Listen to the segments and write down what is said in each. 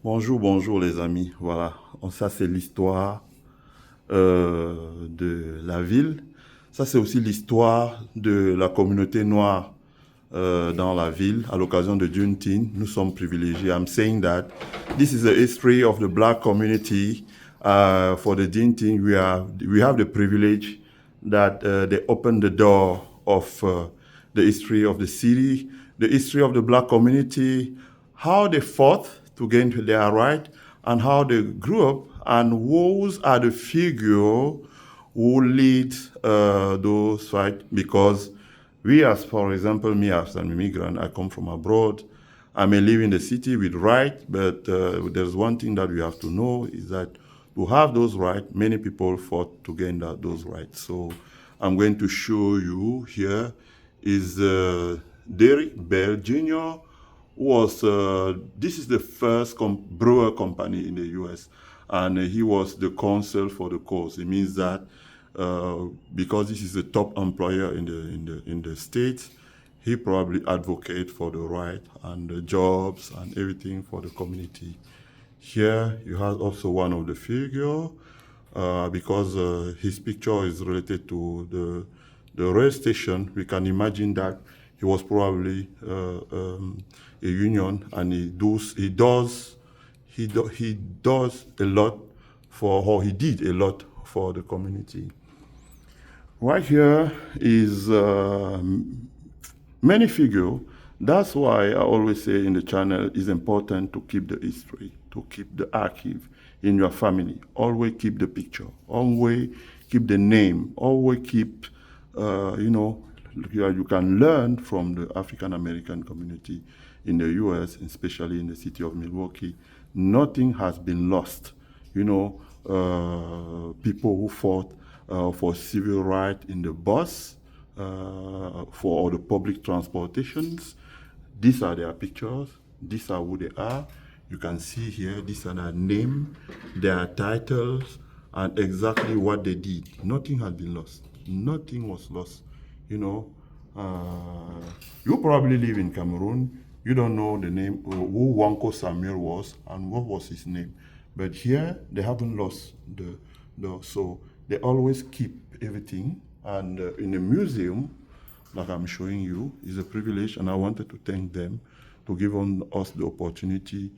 Bonjour, bonjour les amis. Voilà, ça c'est l'histoire de la ville. Ça c'est aussi l'histoire de la communauté noire dans la ville à l'occasion de Juneteenth. Nous sommes privilégiés. I'm saying that this is the history of the black community. For the Juneteenth, we have the privilege that they opened the door of the history of the city, the history of the black community, how they fought to gain their right, and how they grew up, and those are the figure who lead those fights. Because we, as for example, me as an immigrant, I come from abroad. I may live in the city with right, but there's one thing that we have to know is that to have those rights, many people fought to gain those rights. So I'm going to show you here is Derrick Bell Jr., this is the first brewer company in the U.S., and he was the counsel for the cause. It means that because this is the top employer in the States, he probably advocate for the right and the jobs and everything for the community. Here you have also one of the figure, because his picture is related to the rail station. We can imagine that he was probably a union, and he does a lot or he did a lot for the community. Right here is many figure. That's why I always say in the channel it's important to keep the history, to keep the archive in your family. Always keep the picture. Always keep the name. Always keep, you can learn from the African American community in the U.S., especially in the city of Milwaukee. Nothing has been lost. People who fought for civil rights in the bus, for all the public transportations. These are their pictures. These are who they are. You can see here, these are their name, their titles, and exactly what they did. Nothing has been lost. Nothing was lost. You probably live in Cameroon. You don't know the name, who Wanko Samuel was, and what was his name. But here, they haven't lost so they always keep everything. And in a museum, like I'm showing you, is a privilege, and I wanted to thank them to give us the opportunity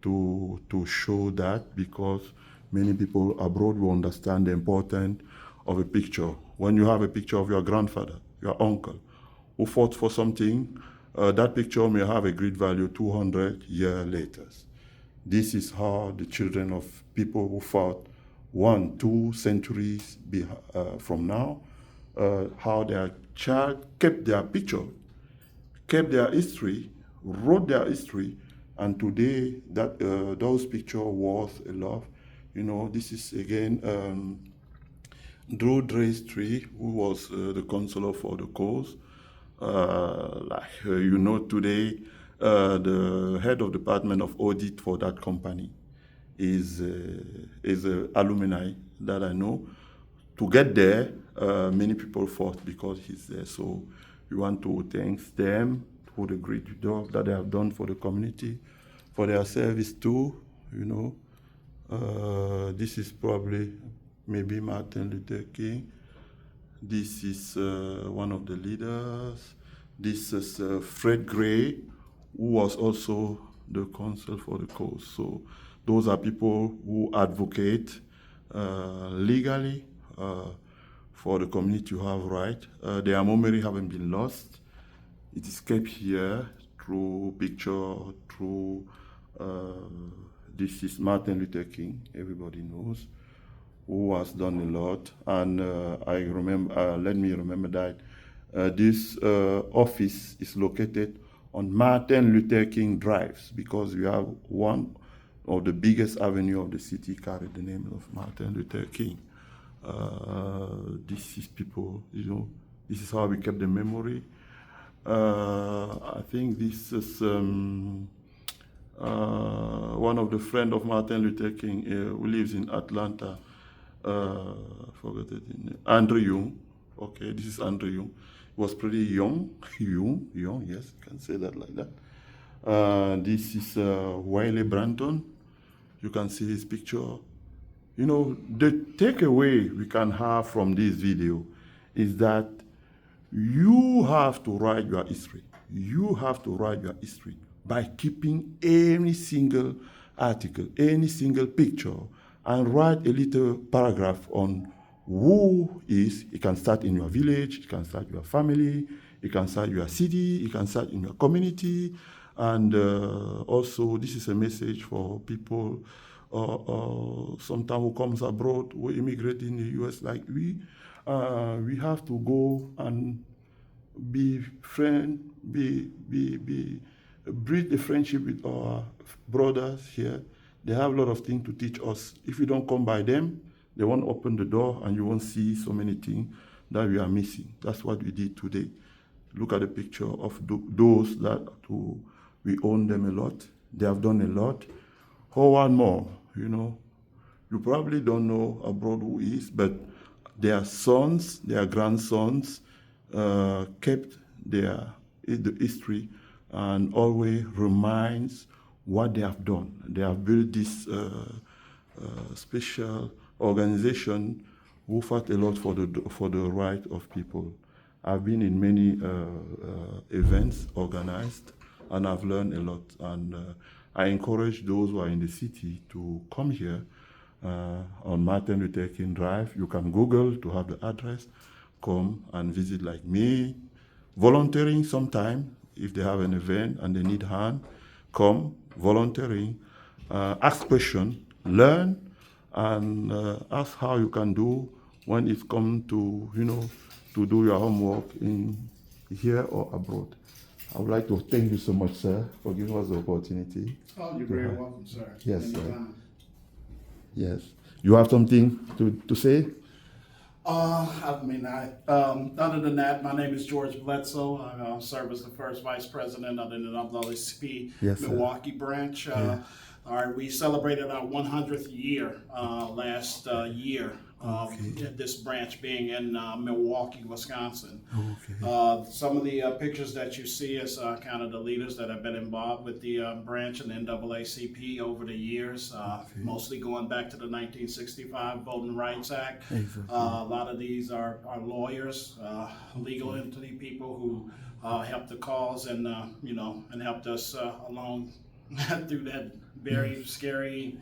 to show that, because many people abroad will understand the importance of a picture. When you have a picture of your grandfather, your uncle, who fought for something, that picture may have a great value 200 years later. This is how the children of people who fought 1-2 centuries from now, how their child kept their picture, kept their history, wrote their history, and today that those pictures worth a lot. This is again Drew Dreystree, who was the counselor for the cause. Today, the head of department of audit for that company is an alumni that I know. To get there, many people fought because he's there. So we want to thank them for the great job that they have done for the community, for their service too. This is probably maybe Martin Luther King. This is one of the leaders. This is Fred Gray, who was also the counsel for the cause. So those are people who advocate legally for the community to have right. Their memory haven't been lost. It is kept here through picture, through this is Martin Luther King, everybody knows, who has done a lot. And I remember, let me remember that this office is located on Martin Luther King Drive, because we have one of the biggest avenue of the city carry the name of Martin Luther King. This is people, this is how we kept the memory. I think this is one of the friend of Martin Luther King who lives in Atlanta. Forgot it. Andrew Young. Okay, this is Andrew Young. He was pretty young, yes, you can say that like that. This is Wiley Branton. You can see his picture. You know, the takeaway we can have from this video is that you have to write your history. You have to write your history by keeping any single article, any single picture, and write a little paragraph on who is. It can start in your village, it can start your family, it can start your city, it can start in your community. And also, this is a message for people sometimes who comes abroad, who immigrate in the US like we have to go and breed a friendship with our brothers here. They have a lot of things to teach us. If you don't come by them, they won't open the door and you won't see so many things that we are missing. That's what we did today. Look at the picture of those that we own them a lot. They have done a lot. Howard Moore, you know, you probably don't know abroad who he is, but their sons, their grandsons kept the history and always reminds what they have done. They have built this special organization who fought a lot for the right of people. I've been in many events organized, and I've learned a lot. And I encourage those who are in the city to come here on Martin Luther King Drive. You can Google to have the address. Come and visit like me. Volunteering sometime, if they have an event and they need hand, come, volunteering, ask questions, learn, and ask how you can do when it comes to, you know, to do your homework in here or abroad. I would like to thank you so much, sir, for giving us the opportunity. Oh, you're very welcome, sir. Yes, sir. Anytime. Yes. You have something to say? Other than that, my name is George Bledsoe. I serve as the first vice president of the NAACP Yes, sir. Milwaukee branch. All right, we celebrated our 100th year last year. This branch being in Milwaukee, Wisconsin. Okay. Some of the pictures that you see is kind of the leaders that have been involved with the branch and NAACP over the years, mostly going back to the 1965 Voting Rights Act. Exactly. A lot of these are lawyers, legal entity people who helped the cause and and helped us along through that very scary,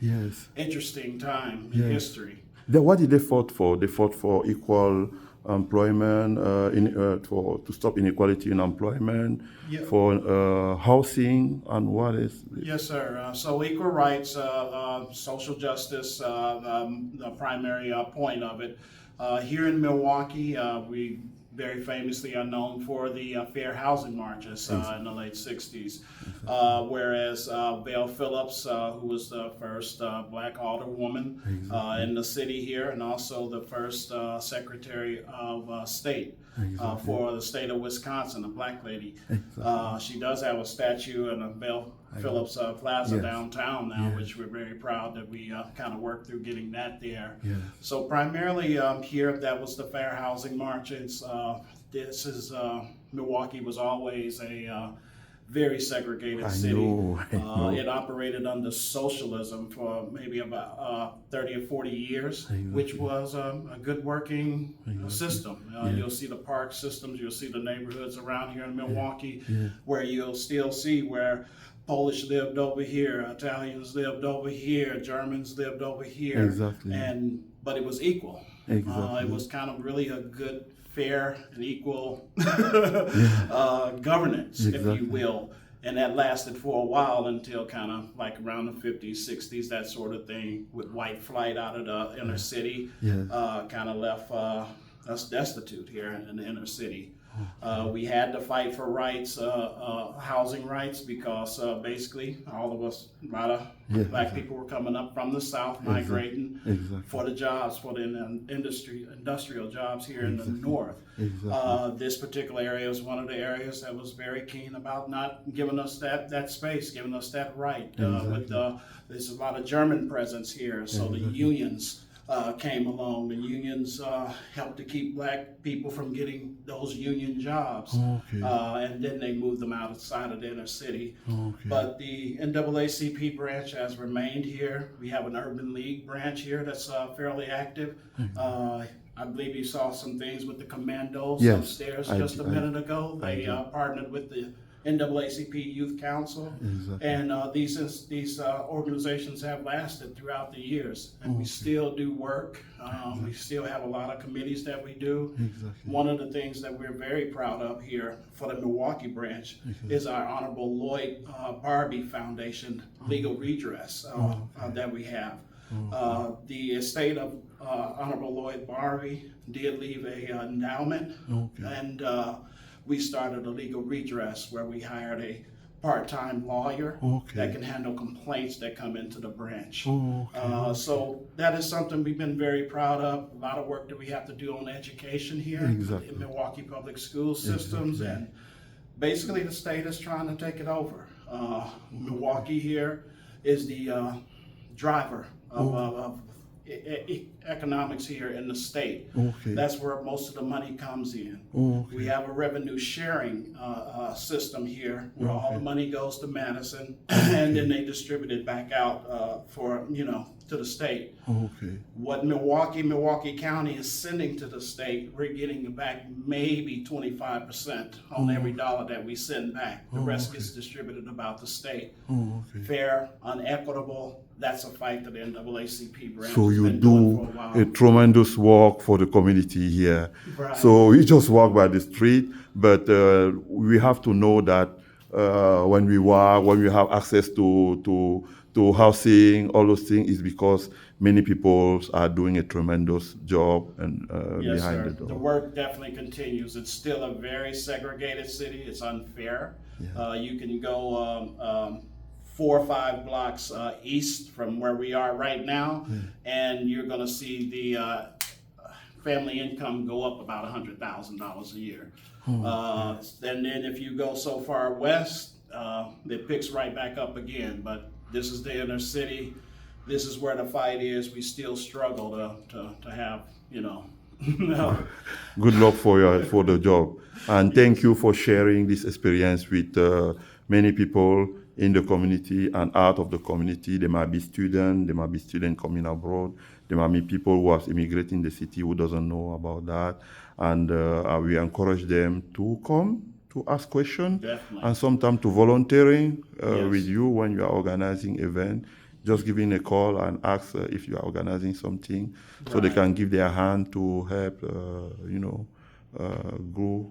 interesting time in history. What did they fought for? They fought for equal employment, to stop inequality in employment, for housing, and what is? Yes, sir. So equal rights, social justice, the primary point of it. Here in Milwaukee, we very famously are known for the fair housing marches in the late 60s. Whereas Val Phillips, who was the first black alderwoman in the city here, and also the first Secretary of State for the state of Wisconsin, a black lady. She does have a statue in a Val Phillips Plaza downtown now, which we're very proud that we kind of worked through getting that there. So primarily here, that was the fair housing marches. This is Milwaukee was always a very segregated city. I know. It operated under socialism for maybe about 30 or 40 years, which was a good working system. You'll see the park systems, you'll see the neighborhoods around here in Milwaukee, where you'll still see where Polish lived over here, Italians lived over here, Germans lived over here, but it was equal. It was kind of really a good, fair, and equal governance, if you will. And that lasted for a while until kind of like around the 50s, 60s, that sort of thing, with white flight out of the inner city, kind of left us destitute here in the inner city. We had to fight for rights, housing rights, because basically all of us, a lot of black people were coming up from the South, migrating for the jobs, for the industrial jobs here in the North. This particular area is one of the areas that was very keen about not giving us that space, giving us that right. There's a lot of German presence here, so the unions came along. The unions helped to keep black people from getting those union jobs. Okay. And then they moved them outside of the inner city. Okay. But the NAACP branch has remained here. We have an Urban League branch here that's fairly active. I believe you saw some things with the commandos Yes, upstairs I just a did. minute ago. They did. partnered with the NAACP Youth Council, Exactly. and these organizations have lasted throughout the years, and we still do work. We still have a lot of committees that we do. Exactly. One of the things that we're very proud of here for the Milwaukee branch is our Honorable Lloyd Barbie Foundation legal redress that we have. The estate of Honorable Lloyd Barbie did leave a endowment, and we started a legal redress where we hired a part-time lawyer that can handle complaints that come into the branch. So that is something we've been very proud of. A lot of work that we have to do on education here in Milwaukee public school systems, and basically the state is trying to take it over. Milwaukee here is the driver of economics here in the state. That's where most of the money comes in. We have a revenue sharing system here where all the money goes to Madison and then they distribute it back out for, to the state. What Milwaukee County is sending to the state, we're getting back maybe 25% on every dollar that we send back. The rest gets distributed about the state. Fair, unequitable, that's a fight that the NAACP branch So has you been doing for do a while. a tremendous work for the community here. Right. So we just walk by the street, but we have to know that when we walk, when we have access to housing, all those things, is because many people are doing a tremendous job and Yes, behind sir. the door. The work definitely continues. It's still a very segregated city. It's unfair. You can go 4 or 5 blocks east from where we are right now, and you're going to see the family income go up about $100,000 a year. And then if you go so far west, it picks right back up again. But this is the inner city. This is where the fight is. We still struggle to have, Good luck for the job, and thank you for sharing this experience with many people in the community and out of the community. There might be students coming abroad. There might be people who have immigrated in the city who doesn't know about that, and we encourage them to come to ask questions and sometimes to volunteering with you when you are organizing event. Just giving a call and ask if you are organizing something, so they can give their hand to help,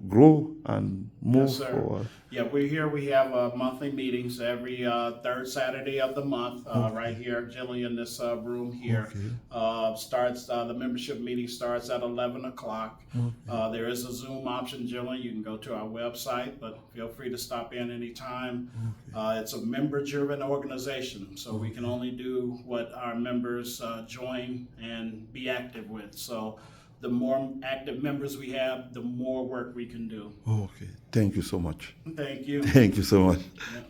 grow and move forward. Yeah, we're here. We have monthly meetings every third Saturday of the month, right here, generally in this room here. The membership meeting starts at 11 o'clock. There is a Zoom option generally. You can go to our website, but feel free to stop in anytime. It's a member-driven organization, so we can only do what our members join and be active with. So the more active members we have, the more work we can do. Okay. Thank you so much. Thank you. Thank you so much. Yeah.